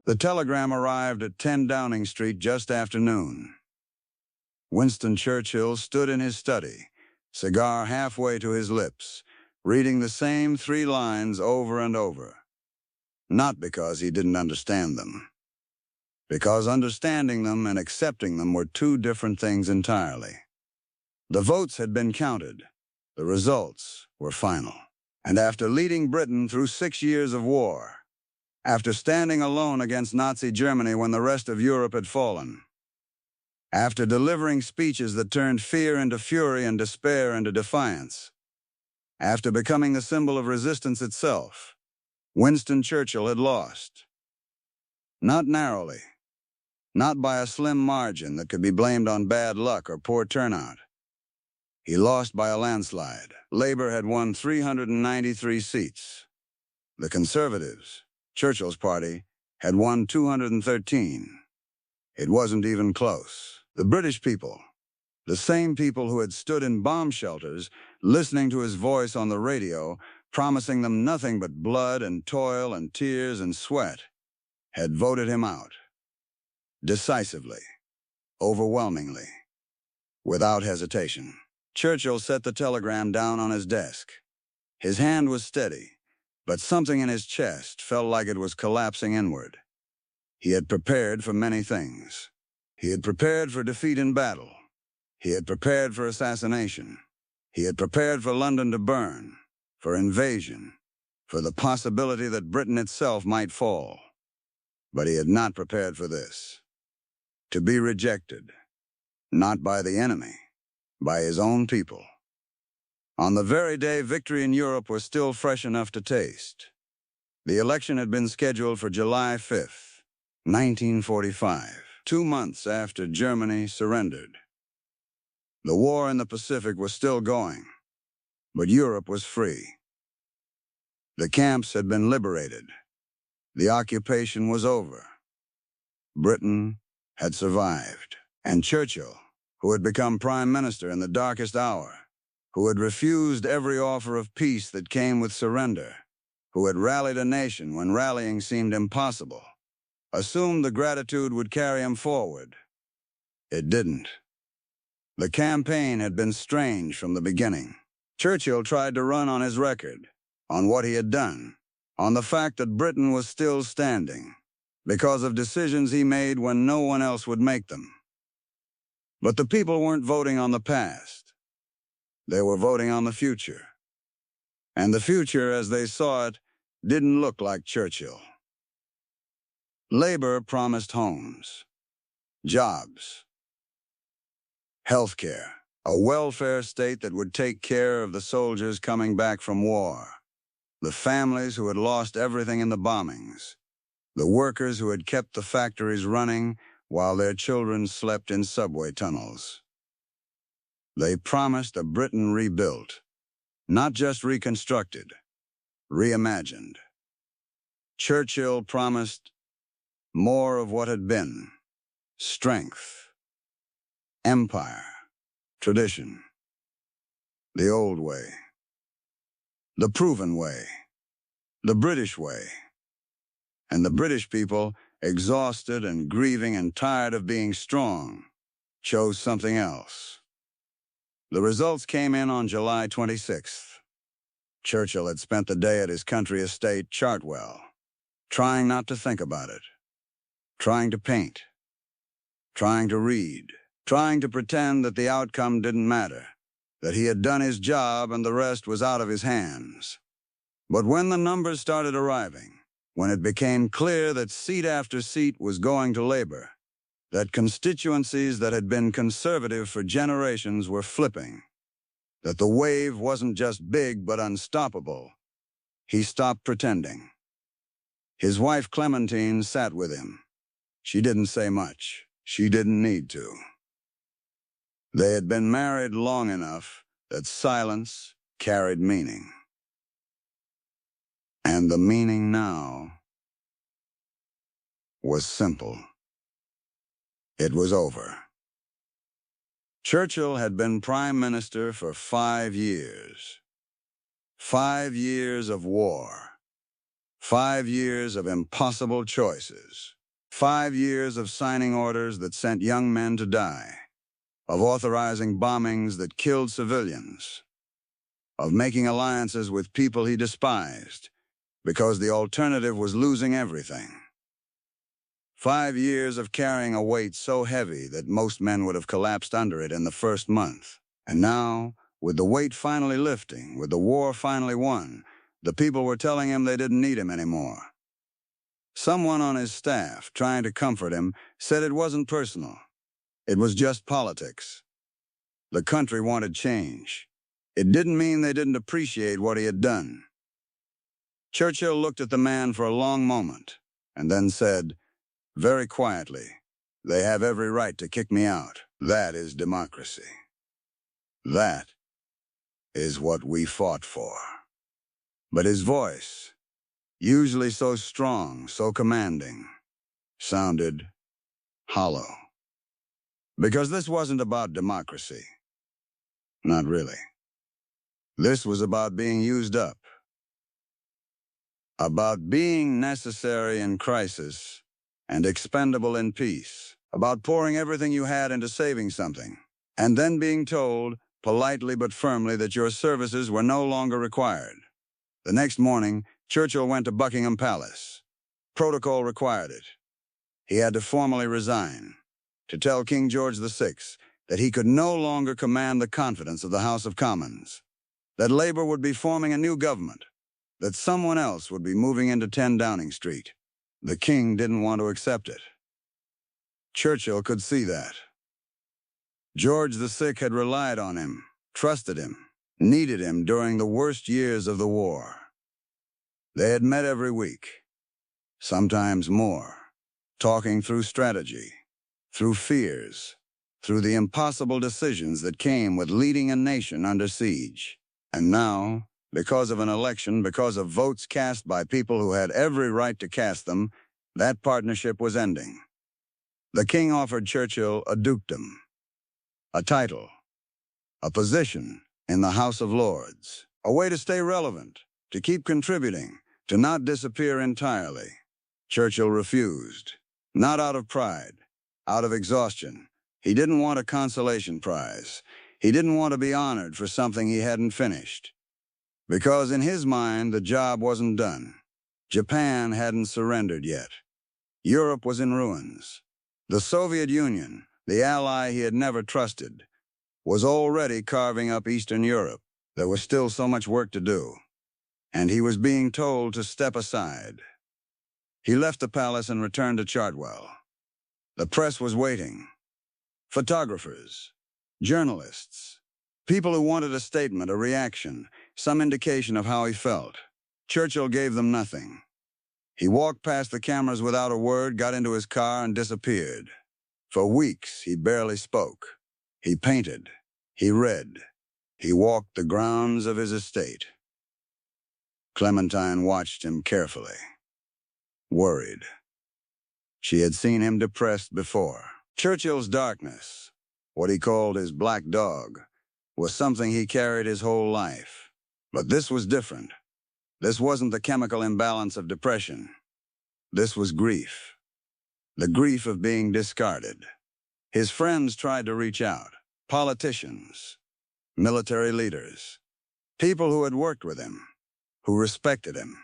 The telegram arrived at 10 Downing Street just after noon. Winston Churchill stood in his study, cigar halfway to his lips, reading the same 3 lines over and over. Not because he didn't understand them, because understanding them and accepting them were 2 different things entirely. The votes had been counted. The results were final. And after leading Britain through 6 years of war, after standing alone against Nazi Germany when the rest of Europe had fallen, after delivering speeches that turned fear into fury and despair into defiance, after becoming the symbol of resistance itself, Winston Churchill had lost. Not narrowly, not by a slim margin that could be blamed on bad luck or poor turnout. He lost by a landslide. Labour had won 393 seats. The Conservatives, Churchill's party, had won 213. It wasn't even close. The British people, the same people who had stood in bomb shelters, listening to his voice on the radio, promising them nothing but blood and toil and tears and sweat, had voted him out. Decisively, overwhelmingly, without hesitation. Churchill set the telegram down on his desk. His hand was steady, but something in his chest felt like it was collapsing inward. He had prepared for many things. He had prepared for defeat in battle. He had prepared for assassination. He had prepared for London to burn, for invasion, for the possibility that Britain itself might fall. But he had not prepared for this. To be rejected, not by the enemy, by his own people. On the very day victory in Europe was still fresh enough to taste. The election had been scheduled for July 5th, 1945, 2 months after Germany surrendered. The war in the Pacific was still going, but Europe was free. The camps had been liberated. The occupation was over. Britain had survived, and Churchill, who had become prime minister in the darkest hour, who had refused every offer of peace that came with surrender, who had rallied a nation when rallying seemed impossible, assumed the gratitude would carry him forward. It didn't. The campaign had been strange from the beginning. Churchill tried to run on his record, on what he had done, on the fact that Britain was still standing, because of decisions he made when no one else would make them. But the people weren't voting on the past. They were voting on the future. And the future, as they saw it, didn't look like Churchill. Labour promised homes, jobs, health care, a welfare state that would take care of the soldiers coming back from war, the families who had lost everything in the bombings, the workers who had kept the factories running while their children slept in subway tunnels. They promised a Britain rebuilt, not just reconstructed, reimagined. Churchill promised more of what had been: strength, empire, tradition, the old way, the proven way, the British way. And the British people, exhausted and grieving and tired of being strong, chose something else. The results came in on July 26th. Churchill had spent the day at his country estate, Chartwell, trying not to think about it, trying to paint, trying to read, trying to pretend that the outcome didn't matter, that he had done his job and the rest was out of his hands. But when the numbers started arriving, when it became clear that seat after seat was going to Labour, that constituencies that had been conservative for generations were flipping, that the wave wasn't just big but unstoppable, he stopped pretending. His wife Clementine sat with him. She didn't say much. She didn't need to. They had been married long enough that silence carried meaning. And the meaning now was simple. It was over. Churchill had been prime minister for 5 years. 5 years of war. 5 years of impossible choices. 5 years of signing orders that sent young men to die, of authorizing bombings that killed civilians, of making alliances with people he despised because the alternative was losing everything. 5 years of carrying a weight so heavy that most men would have collapsed under it in the first month. And now, with the weight finally lifting, with the war finally won, the people were telling him they didn't need him anymore. Someone on his staff, trying to comfort him, said it wasn't personal. It was just politics. The country wanted change. It didn't mean they didn't appreciate what he had done. Churchill looked at the man for a long moment, and then said, very quietly, "They have every right to kick me out. That is democracy. That is what we fought for." But his voice, usually so strong, so commanding, sounded hollow. Because this wasn't about democracy. Not really. This was about being used up. About being necessary in crisis and expendable in peace. About pouring everything you had into saving something, and then being told, politely but firmly, that your services were no longer required. The next morning, Churchill went to Buckingham Palace. Protocol required it. He had to formally resign, to tell King George VI that he could no longer command the confidence of the House of Commons, that Labour would be forming a new government, that someone else would be moving into 10 Downing Street. The king didn't want to accept it. Churchill could see that. George VI had relied on him, trusted him, needed him during the worst years of the war. They had met every week, sometimes more, talking through strategy, through fears, through the impossible decisions that came with leading a nation under siege. And now, because of an election, because of votes cast by people who had every right to cast them, that partnership was ending. The king offered Churchill a dukedom, a title, a position in the House of Lords, a way to stay relevant, to keep contributing, to not disappear entirely. Churchill refused, not out of pride, out of exhaustion. He didn't want a consolation prize. He didn't want to be honored for something he hadn't finished. Because in his mind, the job wasn't done. Japan hadn't surrendered yet. Europe was in ruins. The Soviet Union, the ally he had never trusted, was already carving up Eastern Europe. There was still so much work to do, and he was being told to step aside. He left the palace and returned to Chartwell. The press was waiting. Photographers, journalists, people who wanted a statement, a reaction, some indication of how he felt. Churchill gave them nothing. He walked past the cameras without a word, got into his car, and disappeared. For weeks, he barely spoke. He painted. He read. He walked the grounds of his estate. Clementine watched him carefully, worried. She had seen him depressed before. Churchill's darkness, what he called his black dog, was something he carried his whole life. But this was different. This wasn't the chemical imbalance of depression. This was grief. The grief of being discarded. His friends tried to reach out. Politicians, military leaders, people who had worked with him, who respected him,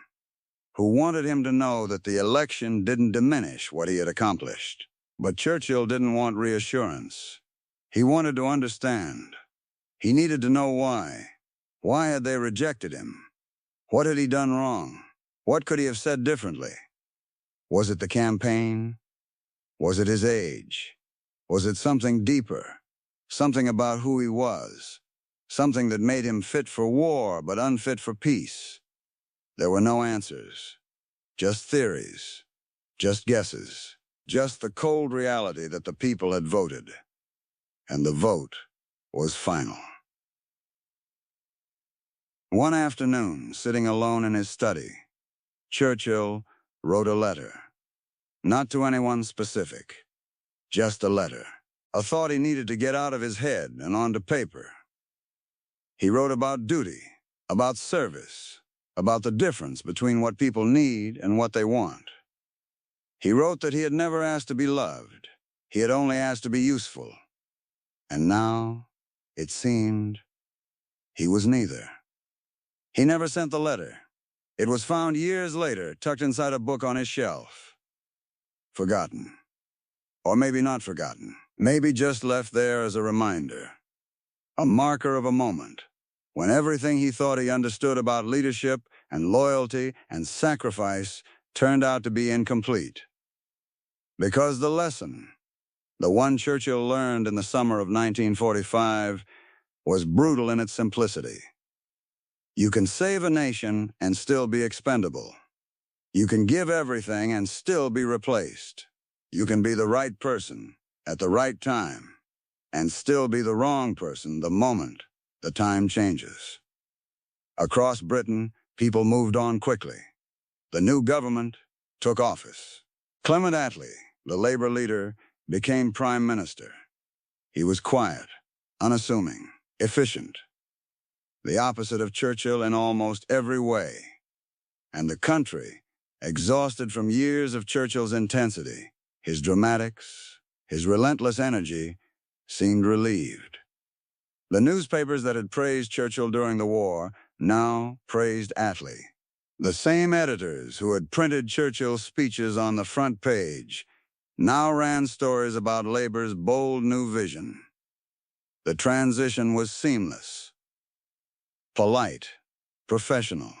who wanted him to know that the election didn't diminish what he had accomplished. But Churchill didn't want reassurance. He wanted to understand. He needed to know why. Why had they rejected him? What had he done wrong? What could he have said differently? Was it the campaign? Was it his age? Was it something deeper? Something about who he was? Something that made him fit for war but unfit for peace? There were no answers. Just theories. Just guesses. Just the cold reality that the people had voted. And the vote was final. One afternoon, sitting alone in his study, Churchill wrote a letter. Not to anyone specific. Just a letter. A thought he needed to get out of his head and onto paper. He wrote about duty, about service, about the difference between what people need and what they want. He wrote that he had never asked to be loved. He had only asked to be useful. And now, it seemed, he was neither. He never sent the letter. It was found years later, tucked inside a book on his shelf. Forgotten. Or maybe not forgotten. Maybe just left there as a reminder. A marker of a moment, when everything he thought he understood about leadership and loyalty and sacrifice turned out to be incomplete. Because the lesson, the one Churchill learned in the summer of 1945, was brutal in its simplicity. You can save a nation and still be expendable. You can give everything and still be replaced. You can be the right person at the right time and still be the wrong person the moment the time changes. Across Britain, people moved on quickly. The new government took office. Clement Attlee, the Labour leader, became Prime Minister. He was quiet, unassuming, efficient. The opposite of Churchill in almost every way. And the country, exhausted from years of Churchill's intensity, his dramatics, his relentless energy, seemed relieved. The newspapers that had praised Churchill during the war now praised Attlee. The same editors who had printed Churchill's speeches on the front page now ran stories about Labour's bold new vision. The transition was seamless, polite, professional.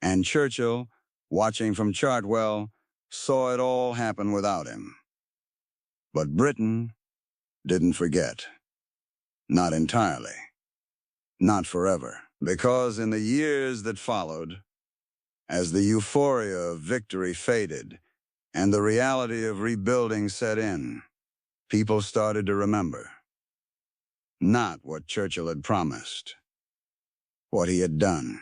And Churchill, watching from Chartwell, saw it all happen without him. But Britain didn't forget. Not entirely. Not forever. Because in the years that followed, as the euphoria of victory faded and the reality of rebuilding set in, people started to remember. Not what Churchill had promised, what he had done.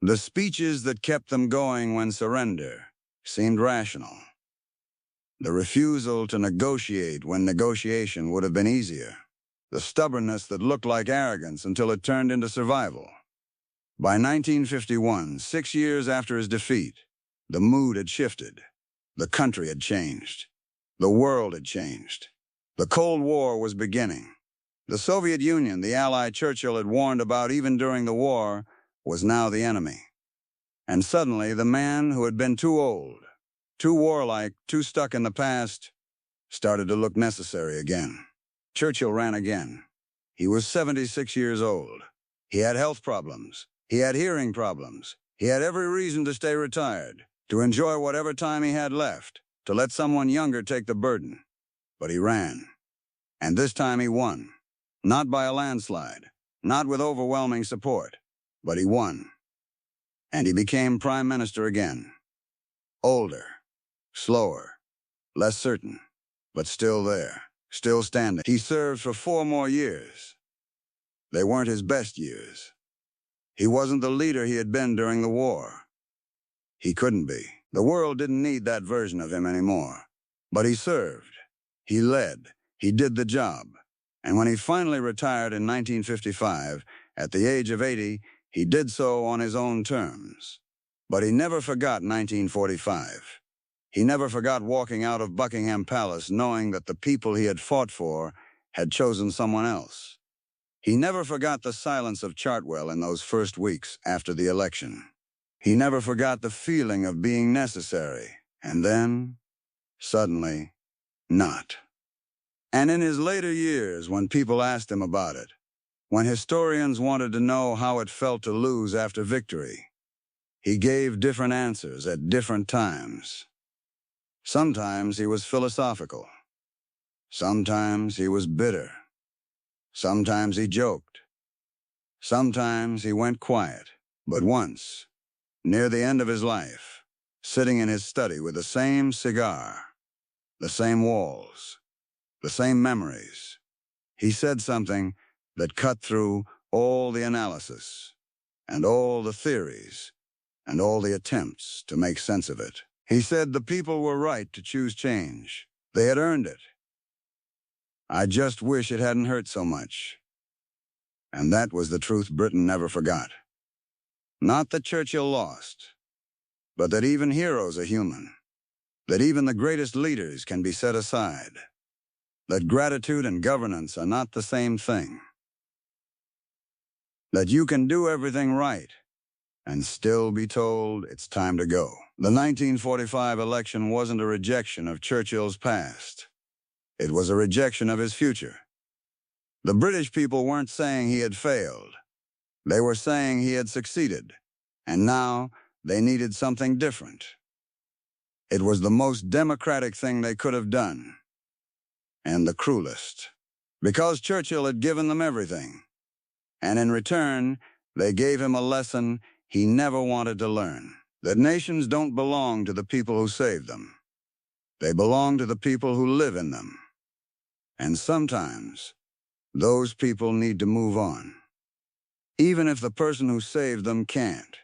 The speeches that kept them going when surrender seemed rational. The refusal to negotiate when negotiation would have been easier. The stubbornness that looked like arrogance until it turned into survival. By 1951, 6 years after his defeat, the mood had shifted. The country had changed. The world had changed. The Cold War was beginning. The Soviet Union, the ally Churchill had warned about even during the war, was now the enemy. And suddenly, the man who had been too old, too warlike, too stuck in the past, started to look necessary again. Churchill ran again. He was 76 years old. He had health problems. He had hearing problems. He had every reason to stay retired, to enjoy whatever time he had left, to let someone younger take the burden. But he ran. And this time he won. Not by a landslide, not with overwhelming support, but he won. And he became Prime Minister again. Older, slower, less certain, but still there, still standing. He served for 4 more years. They weren't his best years. He wasn't the leader he had been during the war. He couldn't be. The world didn't need that version of him anymore. But he served. He led. He did the job. And when he finally retired in 1955, at the age of 80, he did so on his own terms. But he never forgot 1945. He never forgot walking out of Buckingham Palace knowing that the people he had fought for had chosen someone else. He never forgot the silence of Chartwell in those first weeks after the election. He never forgot the feeling of being necessary, and then, suddenly, not. And in his later years, when people asked him about it, when historians wanted to know how it felt to lose after victory, he gave different answers at different times. Sometimes he was philosophical. Sometimes he was bitter. Sometimes he joked. Sometimes he went quiet. But once, near the end of his life, sitting in his study with the same cigar, the same walls, the same memories, he said something that cut through all the analysis and all the theories and all the attempts to make sense of it. He said the people were right to choose change. They had earned it. I just wish it hadn't hurt so much. And that was the truth Britain never forgot. Not that Churchill lost. but that even heroes are human, that even the greatest leaders can be set aside, that gratitude and governance are not the same thing, that you can do everything right and still be told it's time to go. The 1945 election wasn't a rejection of Churchill's past. It was a rejection of his future. The British people weren't saying he had failed. They were saying he had succeeded, and now they needed something different. It was the most democratic thing they could have done, and the cruelest, because Churchill had given them everything, and in return, they gave him a lesson he never wanted to learn, that nations don't belong to the people who saved them. They belong to the people who live in them. And sometimes, those people need to move on, even if the person who saved them can't.